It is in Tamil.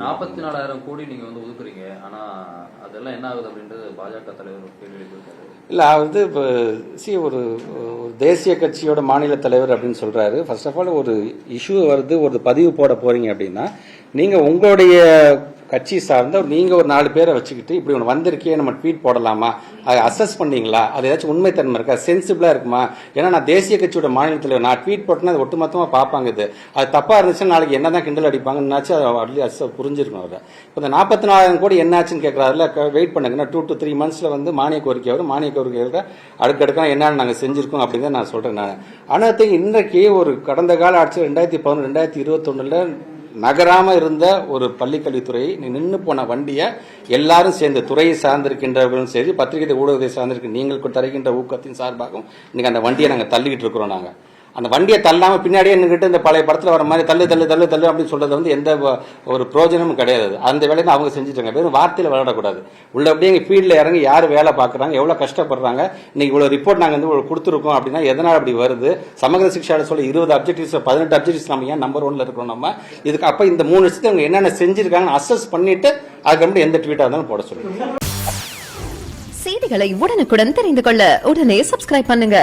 44,000 கோடி நீங்க ஒதுக்குறீங்க. ஆனா அதெல்லாம் என்ன ஆகுது அப்படின்றது பாஜக தலைவர் கேள்வி எழுப்பியிருக்காரு. இல்லை அது இப்போ ஒரு தேசிய கட்சியோட மாநில தலைவர் அப்படின்னு சொல்றாரு. ஃபர்ஸ்ட் ஆஃப் ஆல் ஒரு இஷ்யூ வருது, ஒரு பதிவு போட போறீங்க அப்படின்னா நீங்க உங்களுடைய கட்சி சார்ந்த நீங்க ஒரு 4 பேரை வச்சுக்கிட்டு இப்படி ஒன்று வந்திருக்கே நம்ம ட்வீட் போடலாமா, அதை அசஸ் பண்ணீங்களா, அது ஏதாச்சும் உண்மைத்தன்மை இருக்கா, சென்சிபிளா இருக்குமா? ஏன்னா நான் தேசிய கட்சியோட மாநில தலைவர், நான் ட்வீட் போட்டேன்னா அது ஒட்டுமொத்தமா பார்ப்பாங்க. அது தப்பா இருந்துச்சுன்னா நாளைக்கு என்னதான் கிண்டல் அடிப்பாங்கன்னாச்சும் புரிஞ்சிருக்கணும். அதை இப்போ இந்த 44,000 கோடி என்னாச்சுன்னு கேட்கறாருல, வெயிட் பண்ணுங்க. 2 to 3 monthsல மானிய கோரிக்கை வரும். மானிய கோரிக்கை அடுக்கடுக்கான என்னன்னு நாங்கள் செஞ்சிருக்கோம் அப்படின்னு நான் சொல்றேன். நான் ஆனால் இன்றைக்கு ஒரு கடந்த கால ஆட்சி 2011 2021 நகராம இருந்த ஒரு பள்ளிக்கல்வித்துறை நின்று போன வண்டியை எல்லாரும் சேர்ந்து துறையை சார்ந்திருக்கின்றவர்களும் சரி, பத்திரிகை ஊடகத்தை சார்ந்திருக்க நீங்கள் தருகின்ற ஊக்கத்தின் சார்பாகவும் இன்னைக்கு அந்த வண்டியை நாங்கள் தள்ளிக்கிட்டு இருக்கிறோம். நாங்கள் அந்த வண்டியை தள்ளாம பின்னாடியே நின்றுட்டு இந்த பழைய படத்துல வர மாதிரி தள்ளு தள்ளு தள்ளு தள்ளு அப்படின்னு சொல்றது எந்த ஒரு பிரயோஜனமும் கிடையாது. அந்த வேலையை அவங்க செஞ்சுட்டாங்க. வெறும் வார்த்தையில விளையாடக்கூடாது. உள்ள அப்படியே ஃபீல்ட்ல இறங்கி யார் வேலை பார்க்குறாங்க, எவ்வளவு கஷ்டப்படுறாங்க, இன்னைக்கு இவ்வளவு ரிப்போர்ட் நாங்கள் கொடுத்துருக்கோம் அப்படின்னா எதனால் அப்படி வருது? சமகர சிக்ஷால சொல்ல 20 அப்ஜெக்டிவ்ஸ் 18 அப்ஜெக்டிவ்ஸ் நம்ம ஏன் நம்பர் 1ல இருக்கிறோம்? நம்ம இதுக்கு அப்ப இந்த 3 வருஷத்துக்கு அவங்க என்னென்ன செஞ்சிருக்காங்கன்னு அசஸ் பண்ணிட்டு அதுக்கப்புறம் எந்த ட்வீட்டா இருந்தாலும் போட சொல்லுங்க. செய்திகளை உடனுக்குடன் தெரிந்து கொள்ள உடனே சப்ஸ்கிரைப் பண்ணுங்க.